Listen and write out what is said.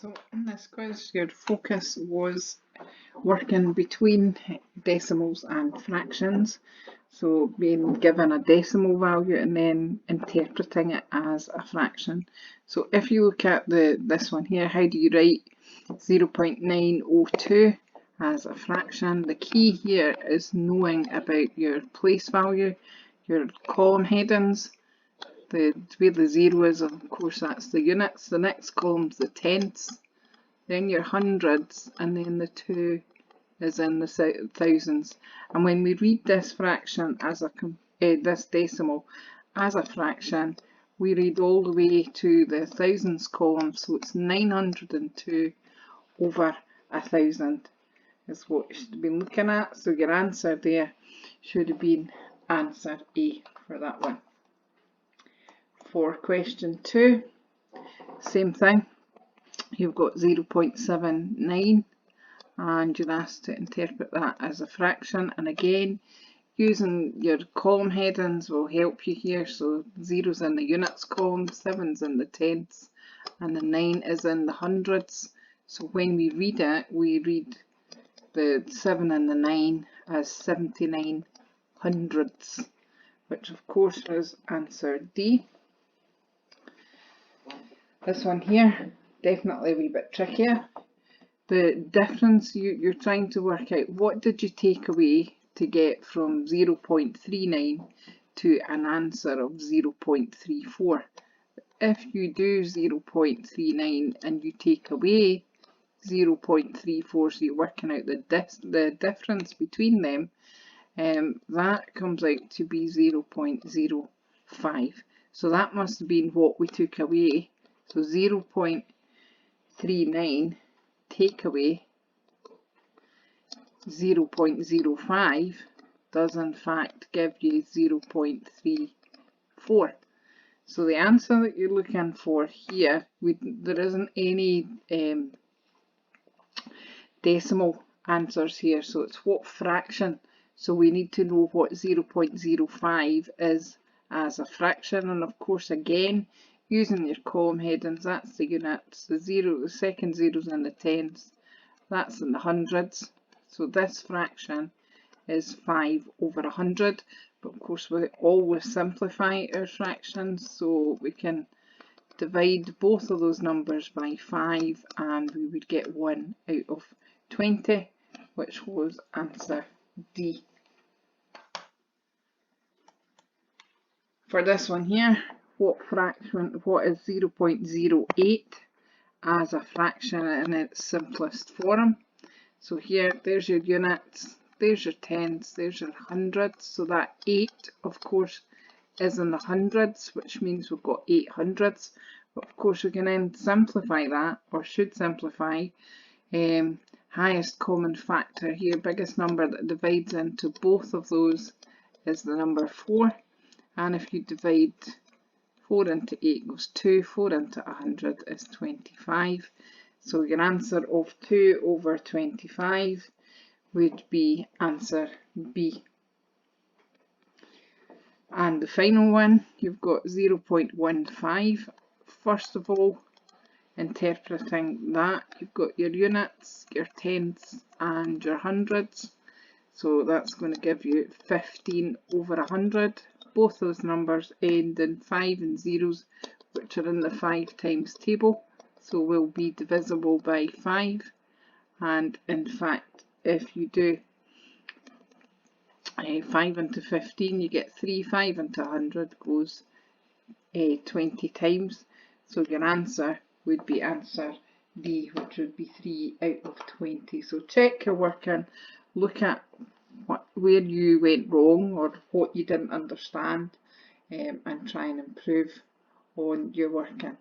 So in this quiz, your focus was working between decimals and fractions. So being given a decimal value and then interpreting it as a fraction. So if you look at this one here, how do you write 0.902 as a fraction? The key here is knowing about your place value, your column headings. Where the 0 is, of course, that's the units. The next column's the tenths, then your hundreds, and then the 2 is in the thousands. And when we read this fraction as this decimal as a fraction, we read all the way to the thousands column, so it's 902 over 1,000 is what you should have been looking at. So your answer there should have been answer A for that one. For question 2, same thing. You've got 0.79 and you're asked to interpret that as a fraction, and again using your column headings will help you here. So 0's in the units column, 7's in the tenths, and the 9 is in the hundreds. So when we read it, we read the 7 and the 9 as 79 hundredths, which of course is answer D. This one here, definitely a wee bit trickier. The difference you're trying to work out, what did you take away to get from 0.39 to an answer of 0.34? If you do 0.39 and you take away 0.34, so you're working out the difference between them, that comes out to be 0.05. So that must have been what we took away. So 0.39 take away 0.05 does in fact give you 0.34. So the answer that you're looking for here, there isn't any decimal answers here, so it's what fraction. So we need to know what 0.05 is as a fraction, and of course again using your column headings, that's the units, the second 0's in the tenths, that's in the hundreds. So this fraction is 5 over 100, but of course we always simplify our fractions, so we can divide both of those numbers by 5 and we would get 1 out of 20, which was answer D. For this one here, what is 0.08 as a fraction in its simplest form? So here, there's your units, there's your tenths, there's your hundreds. So that 8, of course, is in the hundreds, which means we've got 8 hundredths. But of course, we can then simplify that, or should simplify. Highest common factor here, biggest number that divides into both of those is the number 4. And if you divide 4 into 8 goes 2, 4 into 100 is 25. So your answer of 2 over 25 would be answer B. And the final one, you've got 0.15. First of all, interpreting that, you've got your units, your tenths and your hundreds. So that's going to give you 15 over 100. Both those numbers end in 5 and 0's, which are in the 5 times table, so will be divisible by 5. And in fact, if you do 5 into 15, you get 3. 5 into 100 goes 20 times. So your answer would be answer D, which would be 3 out of 20. So check your working, look at where you went wrong or what you didn't understand, and try and improve on your working.